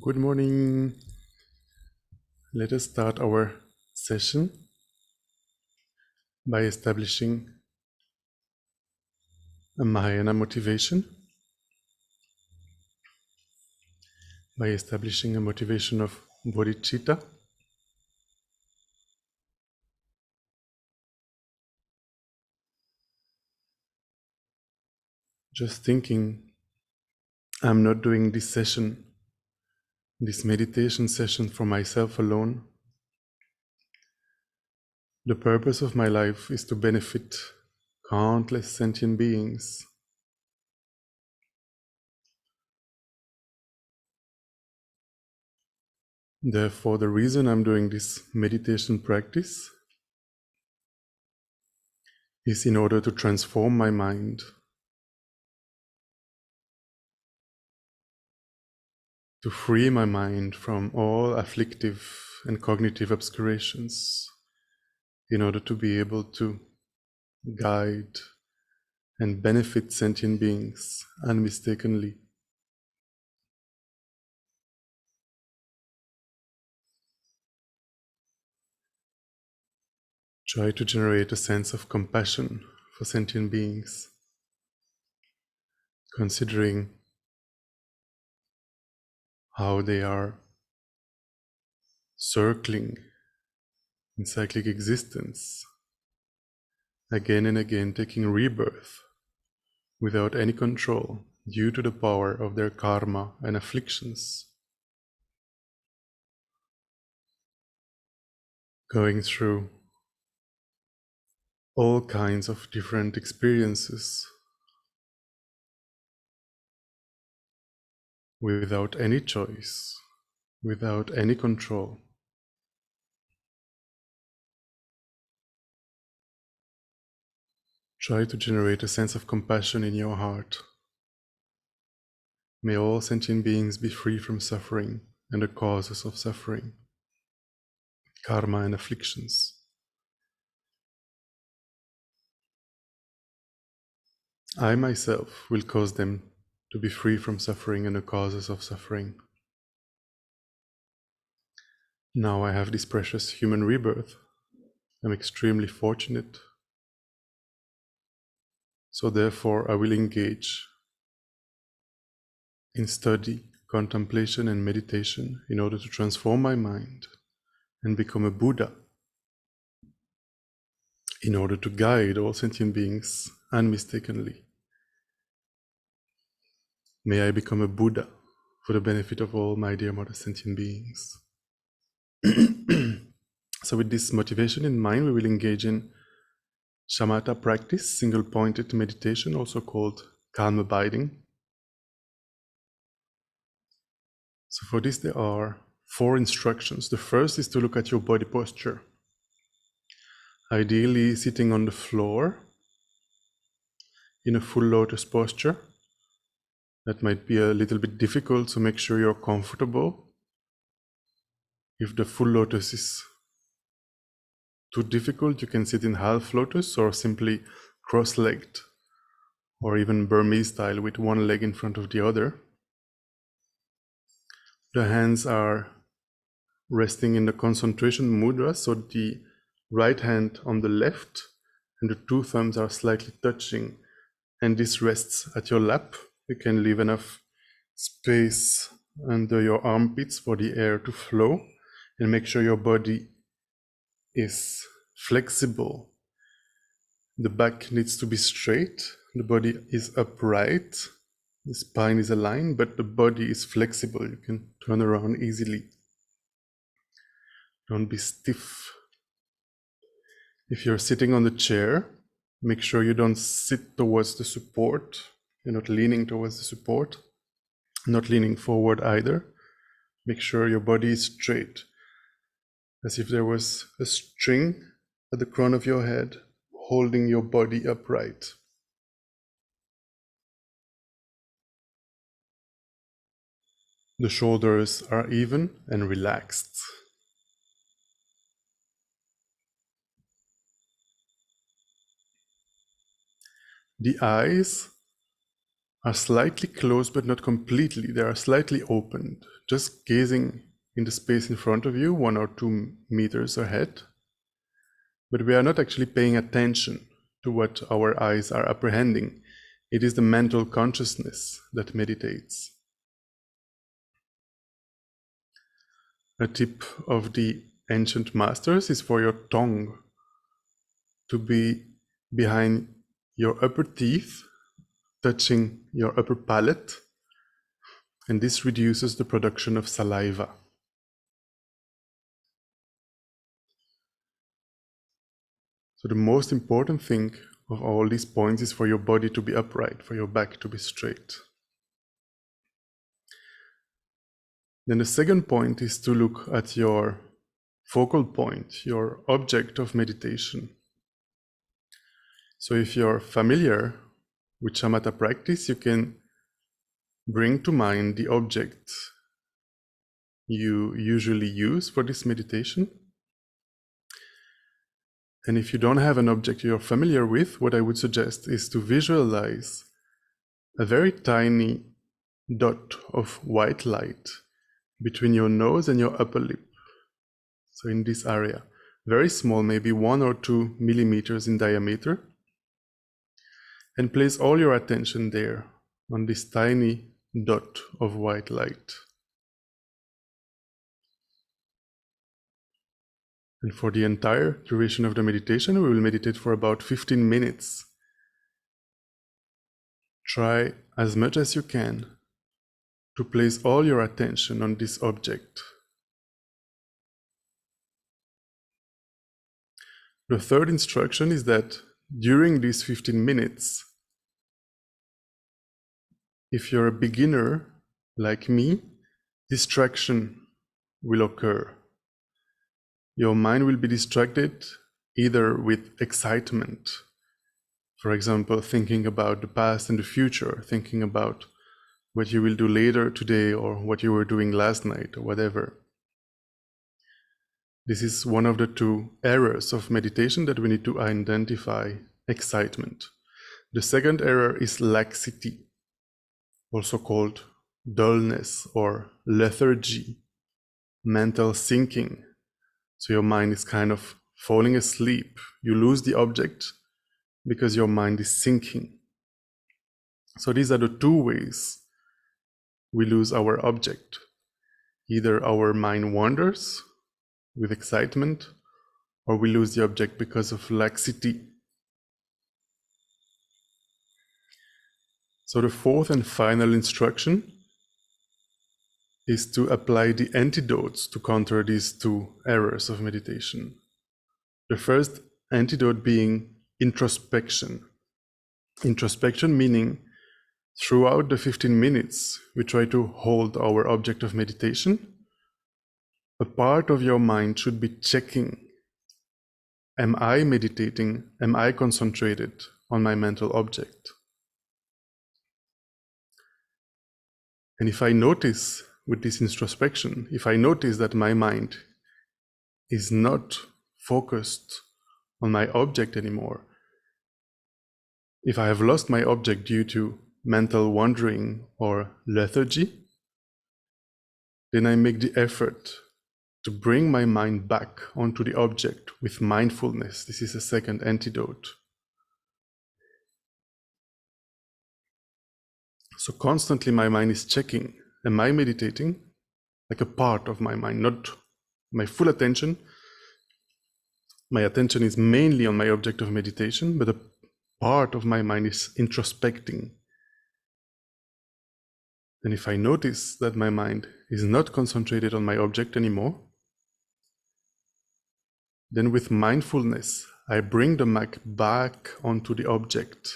Good morning. Let us start our session by establishing a Mahayana motivation, by establishing a motivation of bodhicitta. Just thinking, I'm not doing this session, this meditation session for myself alone. The purpose of my life is to benefit countless sentient beings. Therefore, the reason I'm doing this meditation practice is in order to transform my mind, to free my mind from all afflictive and cognitive obscurations, in order to be able to guide and benefit sentient beings unmistakably. Try to generate a sense of compassion for sentient beings, considering how they are circling in cyclic existence, again and again taking rebirth without any control due to the power of their karma and afflictions, going through all kinds of different experiences without any choice, without any control. Try to generate a sense of compassion in your heart. May all sentient beings be free from suffering and the causes of suffering, karma and afflictions. I myself will cause them to be free from suffering and the causes of suffering. Now I have this precious human rebirth. I'm extremely fortunate. So therefore I will engage in study, contemplation and meditation in order to transform my mind and become a Buddha, in order to guide all sentient beings unmistakably. May I become a Buddha for the benefit of all my dear mother sentient beings. So with this motivation in mind, we will engage in Shamatha practice, single-pointed meditation, also called calm abiding. So for this there are 4 instructions. The first is to look at your body posture. Ideally sitting on the floor in a full lotus posture. That might be a little bit difficult, so make sure you're comfortable. If the full lotus is too difficult, you can sit in half lotus or simply cross-legged, or even Burmese style with one leg in front of the other. The hands are resting in the concentration mudra, so the right hand on the left and the 2 thumbs are slightly touching, and this rests at your lap. You can leave enough space under your armpits for the air to flow, and make sure your body is flexible. The back needs to be straight, the body is upright, the spine is aligned, but the body is flexible. You can turn around easily. Don't be stiff. If you're sitting on the chair, make sure you don't sit towards the support. You're not leaning towards the support, not leaning forward either. Make sure your body is straight, as if there was a string at the crown of your head holding your body upright. The shoulders are even and relaxed. The eyes are slightly closed but not completely. They are slightly opened, just gazing in the space in front of you, 1 or 2 meters ahead. But we are not actually paying attention to what our eyes are apprehending. It is the mental consciousness that meditates. A tip of the ancient masters is for your tongue to be behind your upper teeth, touching your upper palate, and this reduces the production of saliva. So the most important thing of all these points is for your body to be upright, for your back to be straight. Then the second point is to look at your focal point, your object of meditation. So if you're familiar with Shamatha practice, you can bring to mind the object you usually use for this meditation. And if you don't have an object you're familiar with, what I would suggest is to visualize a very tiny dot of white light between your nose and your upper lip. So in this area, very small, maybe 1 or 2 millimeters in diameter. And place all your attention there on this tiny dot of white light. And for the entire duration of the meditation, we will meditate for about 15 minutes. Try as much as you can to place all your attention on this object. The third instruction is that during these 15 minutes, if you're a beginner like me, distraction will occur. Your mind will be distracted either with excitement, for example, thinking about the past and the future, thinking about what you will do later today or what you were doing last night or whatever. This is one of the 2 errors of meditation that we need to identify: excitement. The second error is laxity, also called dullness or lethargy, mental sinking. So your mind is kind of falling asleep. You lose the object because your mind is sinking. So these are the 2 ways we lose our object. Either our mind wanders with excitement, or we lose the object because of laxity. So the fourth and final instruction is to apply the antidotes to counter these 2 errors of meditation. The first antidote being introspection. Introspection meaning throughout the 15 minutes, we try to hold our object of meditation. A part of your mind should be checking, am I meditating? Am I concentrated on my mental object? And if I notice with this introspection, if I notice that my mind is not focused on my object anymore, if I have lost my object due to mental wandering or lethargy, then I make the effort to bring my mind back onto the object with mindfulness. This is a second antidote. So constantly my mind is checking, am I meditating? Like a part of my mind, not my full attention. My attention is mainly on my object of meditation, but a part of my mind is introspecting. And if I notice that my mind is not concentrated on my object anymore, then with mindfulness, I bring the mind back onto the object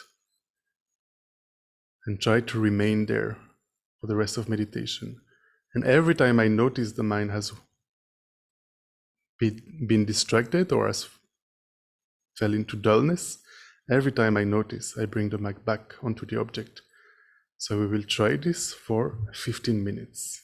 and try to remain there for the rest of meditation. And every time I notice the mind has been distracted or has fell into dullness, every time I notice, I bring the mind back onto the object. So we will try this for 15 minutes.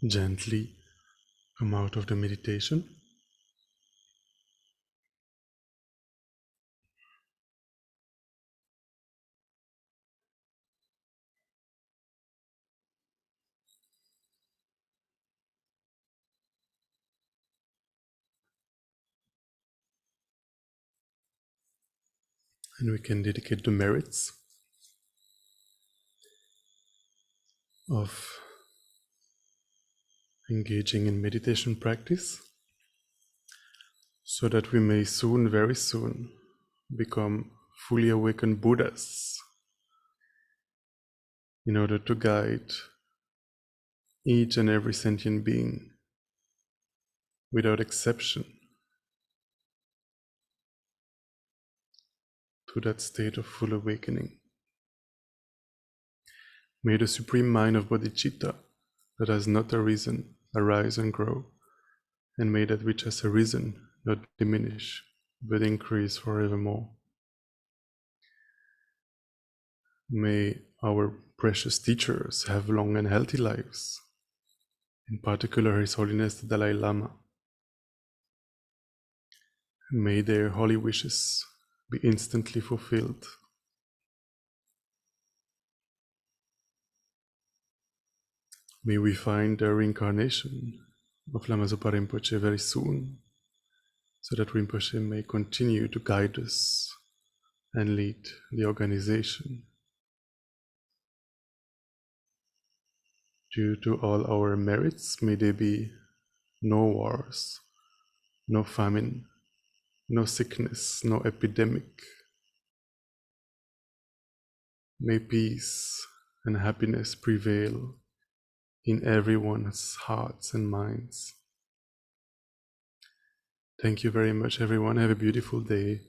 gently come out of the meditation. And we can dedicate the merits of engaging in meditation practice so that we may soon, very soon, become fully awakened Buddhas in order to guide each and every sentient being without exception to that state of full awakening. May the supreme mind of bodhicitta that has not arisen arise and grow, and may that which has arisen not diminish but increase forevermore. May our precious teachers have long and healthy lives, in particular His Holiness the Dalai Lama. May their holy wishes be instantly fulfilled. May we find the reincarnation of Lama Zopa Rinpoche very soon, so that Rinpoche may continue to guide us and lead the organization. Due to all our merits, may there be no wars, no famine, no sickness, no epidemic. May peace and happiness prevail in everyone's hearts and minds. Thank you very much, everyone. Have a beautiful day.